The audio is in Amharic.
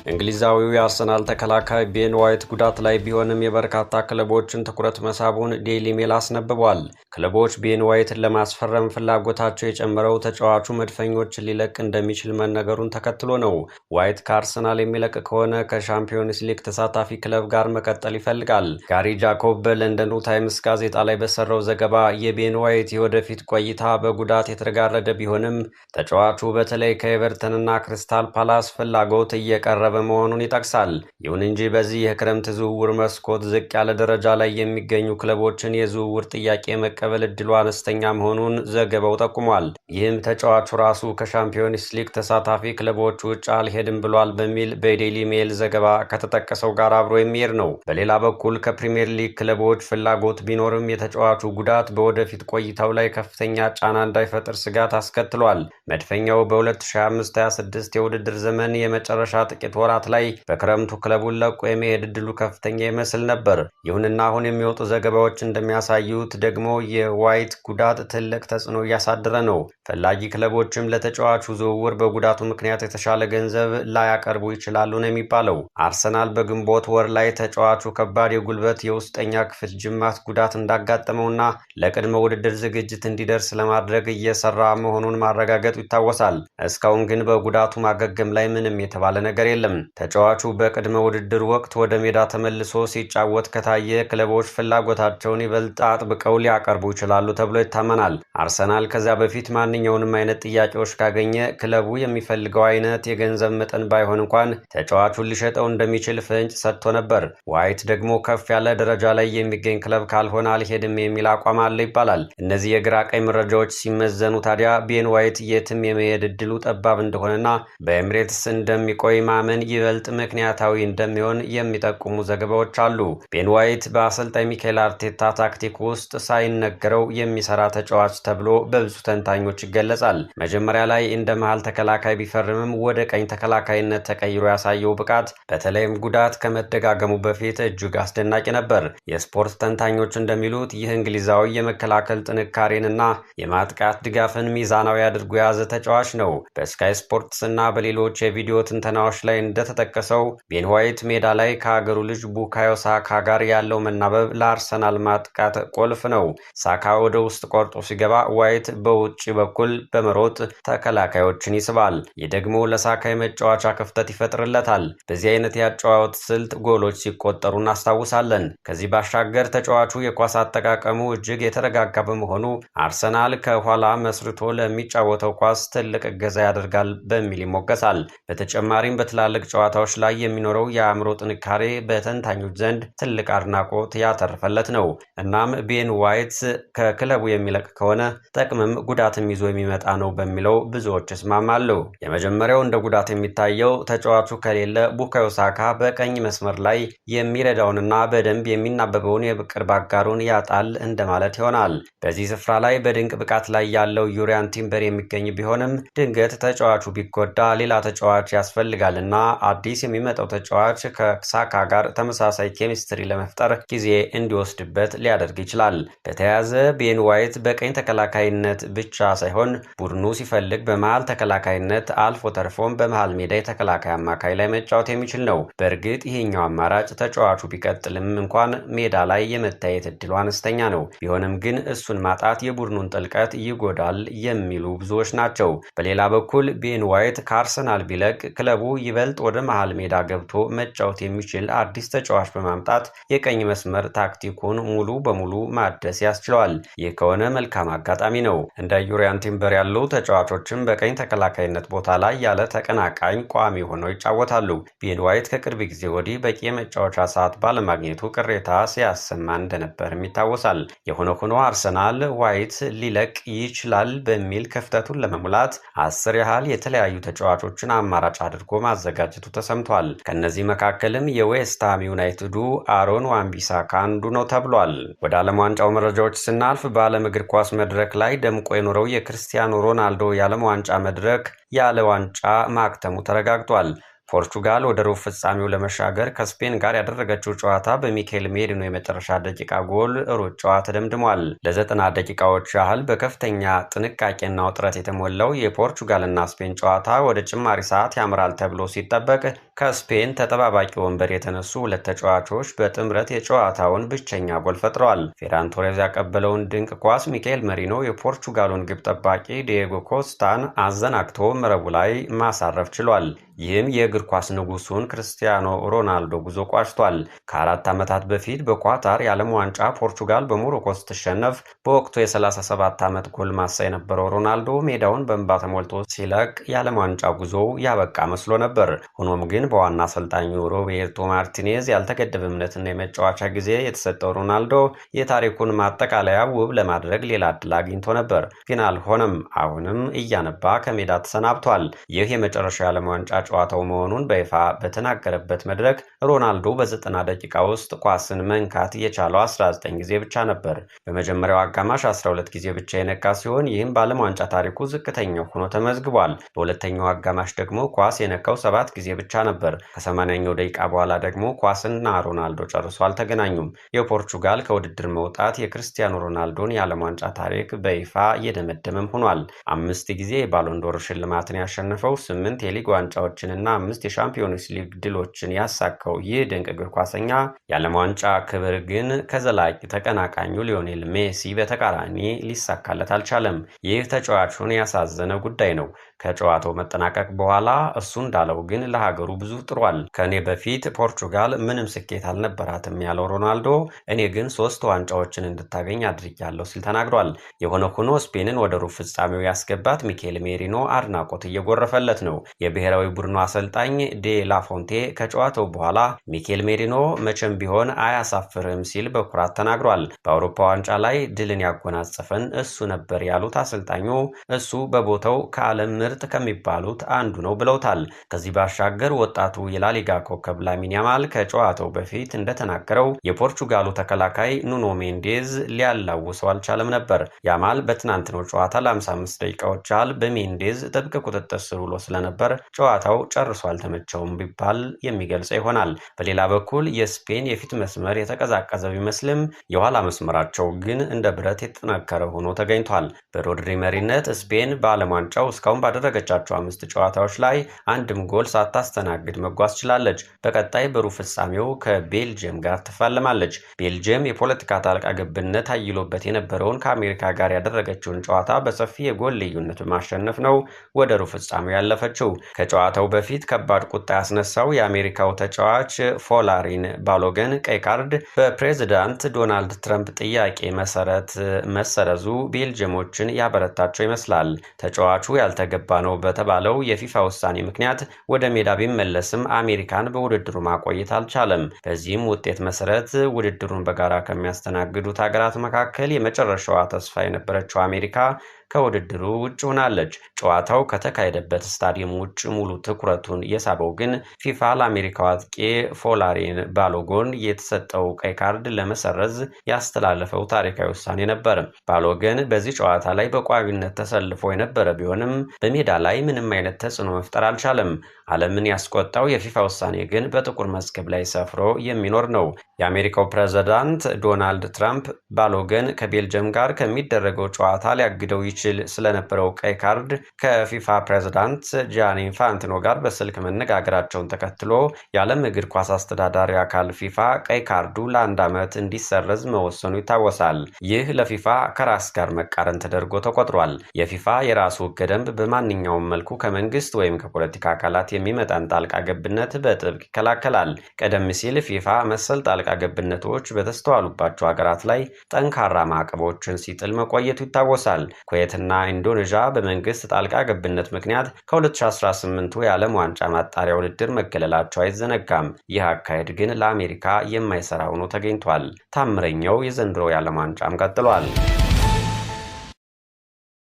እንግሊዛዊው የአርሰናል ተከላካይ ቤን ዋይት ጉዳት ላይ ቢሆንም የበርካታ ክለቦችን ትኩረት መሳቡን ዴይሊ ሜል አስነብቧል። ክለቦች ቤን ዋይትን ለማስፈረም ፍላጎታቸው የጨመረው ተጫዋቹ መድፈኞችን ሊለቅ እንደሚችል መነገሩን ተከትሎ ነው። ዋይት ከአርሰናል የሚለቅ ከሆነ ከሻምፒዮንስ ሊግ ተሳታፊ ክለብ ጋር መቀጠል ይፈልጋል። ጋሪ ጃኮብ በለንደኑ ታይምስ ጋዜጣ ላይ በሰራው ዘገባ የቤን ዋይት የወደፊት ቆይታ በጉዳት የተጋረደ ቢሆንም ተጫዋቹ በተለይ ከኤቨርተንና ክሪስታል ፓላስ ፍላጎት እየቀረበ መሆኑን ይጠቅሳል። ይሁን እንጂ በዚህ የክረምት ዝውውር መስኮት ዝቅ ያለ ደረጃ ላይ የሚገኙ ክለቦችን የዝውውር ጥያቄ መቀበል እድሉ አነስተኛ መሆኑን ዘገባው ጠቁሟል። ይህም ተጫዋቹ ራሱ ከሻምፒዮንስ ሊግ ተሳታፊ ክለቦች ውጭ አልሄድም ብሏል በሚል በዴይሊ ሜል ዘገባ ከተጠቀሰው ጋር አብሮ የሚሄድ ነው። በሌላ በኩል ከፕሪሚየር ሊግ ክለቦች ፍላጎት ቢኖርም የተጫዋቹ ጉዳት በወደፊት ቆይታው ላይ ከፍተኛ ጫና እንዳይፈጥር ስጋት አስከትሏል። መድፈኛው በ2025/26 የውድድር ዘመን የመጨረሻ ጥቂት ወራት ላይ በክረምቱ ክለቡን ለቆ የመሄድ እድሉ ከፍተኛ ይመስል ነበር። ይሁንና አሁን የሚወጡ ዘገባዎች እንደሚያሳዩት ደግሞ የዋይት ጉዳት ትልቅ ተጽዕኖ እያሳደረ ነው። ፈላጊ ክለቦችም ለተጫዋቹ ዝውውር በጉዳቱ ምክንያት የተሻለ ገንዘብ ላያቀርቡ ይችላሉ ነው የሚባለው። አርሰናል በግንቦት ወር ላይ ተጫዋቹ ከባድ የጉልበት የውስጠኛ ክፍል ጅማት ጉዳት እንዳጋጠመውና ለቅድመ ውድድር ዝግጅት እንዲደርስ ለማድረግ እየሰራ መሆኑን ማረጋገጡ ይታወሳል። እስካሁን ግን በጉዳቱ ማገገም ላይ ምንም የተባለ ነገር የለም። ተጫዋቹ በቅድመ ውድድር ወቅት ወደ ሜዳ ተመልሶ ሲጫወት ከታየ ክለቦች ፍላጎታቸውን ይበልጥ አጥብቀው ሊያቀርቡ ይችላሉ ተብሎ ይታመናል። አርሰናል ከዚያ በፊት ማንኛውንም አይነት ጥያቄዎች ካገኘ ክለቡ የሚፈልገው አይነት የገንዘብ መጠን ባይሆን እንኳን ተጫዋቹን ሊሸጠው እንደሚችል ፍንጭ ሰጥቶ ነበር። ዋይት ደግሞ ከፍ ያለ ደረጃ ላይ የሚገኝ ክለብ ካልሆነ አልሄድም የሚል አቋም አለ ይባላል። እነዚህ የግራ ቀኝ መረጃዎች ሲመዘኑ ታዲያ ቤን ዋይት የትም የመሄድ እድሉ ጠባብ እንደሆነና በኤምሬትስ እንደሚቆይ ማመን ይበልጥ ምክንያታዊ እንደሚሆን የሚጠቁሙ ዘገባዎች አሉ። ቤን ዋይት በአሰልጣኝ ሚካኤል አርቴታ ታክቲክ ውስጥ ሳይነገረው የሚሰራ ተጫዋች ተብሎ በብዙ ተንታኞች ይገለጻል። መጀመሪያ ላይ እንደ መሃል ተከላካይ ቢፈርምም ወደ ቀኝ ተከላካይነት ተቀይሮ ያሳየው ብቃት በተለይም ጉዳት ከመደጋገሙ በፊት እጅግ አስደናቂ ነበር። የስፖርት ተንታኞች እንደሚሉት ይህ እንግሊዛዊ የመከላከል ጥንካሬንና የማጥቃት ድጋፍን ሚዛናዊ አድርጎ የያዘ ተጫዋች ነው። በስካይ ስፖርትስ እና በሌሎች የቪዲዮ ትንተናዎች ላይ እንደተጠቀሰው ቤን ዋይት ሜዳ ላይ ከሀገሩ ልጅ ቡካዮ ሳካ ጋር ያለው መናበብ ለአርሰናል ማጥቃት ቁልፍ ነው። ሳካ ወደ ውስጥ ቆርጦ ሲገባ ዋይት በውጭ በኩል በመሮጥ ተከላካዮችን ይስባል። ይህ ደግሞ ለሳካ የመጫወቻ ክፍተት ይፈጥርለታል። በዚህ አይነት ያጨዋወት ስልት ጎሎች ሲቆጠሩ እናስታውሳለን። ከዚህ ባሻገር ተጫዋቹ የኳስ አጠቃቀሙ እጅግ የተረጋጋ በመሆኑ አርሰናል ከኋላ መስርቶ ለሚጫወተው ኳስ ትልቅ እገዛ ያደርጋል በሚል ይሞገሳል። በተጨማሪም በትላልቅ ጨዋታዎች ላይ የሚኖረው የአእምሮ ጥንካሬ በተንታኞች ዘንድ ትልቅ አድናቆት ያተረፈለት ነው። እናም ቤን ዋይት ከክለቡ የሚለቅ ከሆነ ጥቅምም ጉዳትም ይዞ የሚመጣ ነው በሚለው ብዙዎች ይስማማሉ። የመጀመሪያው እንደ ጉዳት የሚታየው ተጫዋቹ ከሌለ ቡካዮ ሳካ በቀኝ መስመር ላይ የሚረዳውንና በደንብ የሚናበበውን የቅርብ አጋሩን ያጣል እንደማለት ይሆናል። በዚህ ስፍራ ላይ በድንቅ ብቃት ላይ ያለው ዩሪያን ቲምበር የሚገኝ ቢሆንም ድንገት ተጫዋቹ ቢጎዳ ሌላ ተጫዋች ያስፈልጋልና አዲስ የሚመጣው ተጫዋች ከሳካ ጋር ተመሳሳይ ኬሚስትሪ ለመፍጠር ጊዜ እንዲወስድበት ሊያደርግ ይችላል። በተያያዘ ቤን ዋይት በቀኝ ተከላካይነት ብቻ ሳይሆን ቡድኑ ሲፈልግ በመሃል ተከላካይነት አልፎ ተርፎም በመሃል ሜዳ የተከላካይ አማካይ ላይ መጫወት የሚችል ነው። በእርግጥ ይሄኛው አማራጭ ተጫዋቹ ቢቀጥልም እንኳን ሜዳ ላይ የመታየት እድሉ አነስተኛ ነው። ቢሆንም ግን እሱን ማጣት የቡድኑን ጥልቀት ይጎዳል የሚሉ ብዙዎች ናቸው። በሌላ በኩል ቤን ዋይት ከአርሰናል ቢለቅ ክለቡ ይበልጥ ወደ መሃል ሜዳ ገብቶ መጫወት የሚችል አዲስ ተጫዋች በማምጣት የቀኝ መስመር ታክቲኩን ሙሉ በሙሉ ማደስ ያስችለዋል። ይህ ከሆነ መልካም አጋጣሚ ነው። እንደ ዩሪያን ቲምበር ያሉ ተጫዋቾችም በቀኝ ተከላካይነት ቦታ ላይ ያለ ተቀናቃኝ ቋሚ ሆነው ይጫወታሉ። ቤን ዋይት ከቅርብ ጊዜ ወዲህ በቂ የመጫወቻ ሰዓት ባለማግኘቱ ቅሬታ ሲያሰማ እንደነበርም ይታወሳል። የሆነ ሆኖ አርሰናል ዋይት ሊለቅ ይችላል በሚል ክፍተቱን ለመሙላት 10 ያህል የተለያዩ ተጫዋቾችን አማራጭ አድርጎ ማዘጋጀቱ ተሰምቷል። ከነዚህ መካከልም የዌስትሃም ዩናይትዱ አሮን ዋን-ቢሳካ አንዱ ነው ተብሏል። ወደ ዓለም ዋንጫው መረጃዎች ስናልፍ በዓለም እግር ኳስ መድረክ ላይ ደምቆ የኖረው የክርስቲያኖ ሮናልዶ የዓለም ዋንጫ መድረክ ያለ ዋንጫ ማክተሙ ተረጋግጧል። ፖርቹጋል ወደ ሩብ ፍጻሜው ለመሻገር ከስፔን ጋር ያደረገችው ጨዋታ በሚኬል ሜሪኖ የመጨረሻ ደቂቃ ጎል ሩጫዋ ተደምድሟል። ለ90 ደቂቃዎች ያህል በከፍተኛ ጥንቃቄና ውጥረት የተሞላው የፖርቹጋልና ስፔን ጨዋታ ወደ ጭማሪ ሰዓት ያምራል ተብሎ ሲጠበቅ ከስፔን ተጠባባቂ ወንበር የተነሱ ሁለት ተጫዋቾች በጥምረት የጨዋታውን ብቸኛ ጎል ፈጥረዋል። ፌራን ቶሬዝ ያቀበለውን ድንቅ ኳስ ሚኬል ሜሪኖ የፖርቹጋሉን ግብ ጠባቂ ዲየጎ ኮስታን አዘናግቶ መረቡ ላይ ማሳረፍ ችሏል። ይህም የእግር ኳስ ንጉሱን ክርስቲያኖ ሮናልዶ ጉዞ ቋጭቷል። ከ4 ዓመታት በፊት በኳታር የዓለም ዋንጫ ፖርቹጋል በሞሮኮ ስትሸነፍ በወቅቱ የ37 ዓመት ጎልማሳ የነበረው ሮናልዶ ሜዳውን በእንባ ተሞልቶ ሲለቅ የዓለም ዋንጫ ጉዞው ያበቃ መስሎ ነበር። ሆኖም ግን በዋና አሰልጣኙ ሮቤርቶ ማርቲኔዝ ያልተገደበ እምነትና የመጫወቻ ጊዜ የተሰጠው ሮናልዶ የታሪኩን ማጠቃለያ ውብ ለማድረግ ሌላ ዕድል አግኝቶ ነበር፣ ግን አልሆነም። አሁንም እያነባ ከሜዳ ተሰናብቷል። ይህ የመጨረሻው የዓለም ዋንጫ ጨዋታው መሆኑን በይፋ በተናገረበት መድረክ ሮናልዶ በ90 ደቂቃ ውስጥ ኳስን መንካት የቻለው 19 ጊዜ ብቻ ነበር። በመጀመሪያው አጋማሽ 12 ጊዜ ብቻ የነካ ሲሆን ይህም በዓለም ዋንጫ ታሪኩ ዝቅተኛው ሆኖ ተመዝግቧል። በሁለተኛው አጋማሽ ደግሞ ኳስ የነካው 7 ጊዜ ብቻ ነበር። ከ80ኛው ደቂቃ በኋላ ደግሞ ኳስና ሮናልዶ ጨርሶ አልተገናኙም። የፖርቹጋል ከውድድር መውጣት የክርስቲያኖ ሮናልዶን የዓለም ዋንጫ ታሪክ በይፋ እየደመደመም ሆኗል። 5 ጊዜ የባሎንዶር ሽልማትን ያሸነፈው 8 የሊግ ዋንጫዎች እና 5 የሻምፒዮንስ ሊግ ድሎችን ያሳካው ይህ ድንቅ እግር ኳሰኛ የዓለም ዋንጫ ክብር ግን ከዘላቂ ተቀናቃኙ ሊዮኔል ሜሲ በተቃራኒ ሊሳካለት አልቻለም። ይህ ተጫዋቹን ያሳዘነ ጉዳይ ነው። ከጨዋታው መጠናቀቅ በኋላ እሱ እንዳለው ግን ለሀገሩ ብዙ ጥሯል። ከኔ በፊት ፖርቹጋል ምንም ስኬት አልነበራትም ያለው ሮናልዶ እኔ ግን 3 ዋንጫዎችን እንድታገኝ አድርጌያለሁ ሲል ተናግሯል። የሆነ ሆኖ ስፔንን ወደ ሩብ ፍጻሜው ያስገባት ሚኬል ሜሪኖ አድናቆት እየጎረፈለት ነው። የብሔራዊ ቡድኑ አሰልጣኝ ዴ ላፎንቴ ከጨዋታው በኋላ ሚኬል ሜሪኖ መቼም ቢሆን አያሳፍርም ሲል በኩራት ተናግሯል። በአውሮፓ ዋንጫ ላይ ድልን ያጎናጸፈን እሱ ነበር ያሉት አሰልጣኙ እሱ በቦታው ከዓለም ምርጥ ከሚባሉት አንዱ ነው ብለውታል። ከዚህ ባሻገር ወጣቱ የላሊጋ ኮከብ ላሚን ያማል ከጨዋታው በፊት እንደተናገረው የፖርቹጋሉ ተከላካይ ኑኖ ሜንዴዝ ሊያላውሰው አልቻለም ነበር። ያማል በትናንትናው ጨዋታ ለ55 ደቂቃዎች ያህል በሜንዴዝ ጥብቅ ቁጥጥር ስር ውሎ ስለነበር ጨዋታው ጨርሶ አልተመቸውም ቢባል የሚገልጸው ይሆናል። በሌላ በኩል የስፔን የፊት መስመር የተቀዛቀዘ ቢመስልም የኋላ መስመራቸው ግን እንደ ብረት የተጠናከረ ሆኖ ተገኝቷል። በሮድሪ መሪነት ስፔን በዓለም ዋንጫው እስካሁን ባደረገቻቸው 5 ጨዋታዎች ላይ አንድም ጎል ሳታስተናግድ መጓዝ ችላለች። በቀጣይ በሩብ ፍጻሜው ከቤልጅየም ጋር ትፋለማለች። ቤልጅየም የፖለቲካ ጣልቃ ገብነት አይሎበት የነበረውን ከአሜሪካ ጋር ያደረገችውን ጨዋታ በሰፊ የጎል ልዩነት በማሸነፍ ነው ወደ ሩብ ፍጻሜው ያለፈችው። ከጨዋታው በፊት ከባድ ቁጣ ያስነሳው የአሜሪካው ተጫዋች ፎላሪን ባሎገን ቀይ ካርድ በፕሬዝዳንት ዶናልድ ትራምፕ ጥያቄ መሰረት መሰረዙ ቤልጅየሞችን ያበረታቸው ይመስላል። ተጫዋቹ ያልተገባ ነው በተባለው የፊፋ ውሳኔ ምክንያት ወደ ሜዳ ቢመለስም አሜሪካን በውድድሩ ማቆየት አልቻለም። በዚህም ውጤት መሰረት ውድድሩን በጋራ ከሚያስተናግዱት ሀገራት መካከል የመጨረሻዋ ተስፋ የነበረችው አሜሪካ ከውድድሩ ውጭ ሆናለች። ጨዋታው ከተካሄደበት ስታዲየም ውጭ ሙሉ ትኩረቱን የሳበው ግን ፊፋ ለአሜሪካው አጥቂ ፎላሪን ባሎጎን የተሰጠው ቀይ ካርድ ለመሰረዝ ያስተላለፈው ታሪካዊ ውሳኔ ነበር። ባሎገን በዚህ ጨዋታ ላይ በቋሚነት ተሰልፎ የነበረ ቢሆንም በሜዳ ላይ ምንም አይነት ተጽዕኖ መፍጠር አልቻለም። ዓለምን ያስቆጣው የፊፋ ውሳኔ ግን በጥቁር መዝገብ ላይ ሰፍሮ የሚኖር ነው። የአሜሪካው ፕሬዝዳንት ዶናልድ ትራምፕ ባሎገን ከቤልጅየም ጋር ከሚደረገው ጨዋታ ሊያግደው ይችል ስለነበረው ቀይ ካርድ ከፊፋ ፕሬዝዳንት ጂያኒ ኢንፋንቲኖ ጋር በስልክ መነጋገራቸውን ተከትሎ የዓለም እግር ኳስ አስተዳዳሪ አካል ፊፋ ቀይ ካርዱ ለ1 ዓመት እንዲሰረዝ መወሰኑ ይታወሳል። ይህ ለፊፋ ከራስ ጋር መቃረን ተደርጎ ተቆጥሯል። የፊፋ የራሱ ሕገ ደንብ በማንኛውም መልኩ ከመንግስት ወይም ከፖለቲካ አካላት የሚመጣን ጣልቃ ገብነት በጥብቅ ይከላከላል። ቀደም ሲል ፊፋ መሰል ጣልቃ ገብነቶች በተስተዋሉባቸው ሀገራት ላይ ጠንካራ ማዕቀቦችን ሲጥል መቆየቱ ይታወሳል። ኩዌትና ኢንዶኔዥያ በመንግስት ጣልቃ ገብነት ምክንያት ከ2018 የዓለም ዋንጫ ማጣሪያ ውድድር መገለላቸው አይዘነጋም። ይህ አካሄድ ግን ለአሜሪካ የማይሰራ ሆኖ ተገኝቷል። ታምረኛው የዘንድሮ የዓለም ዋንጫም ቀጥሏል።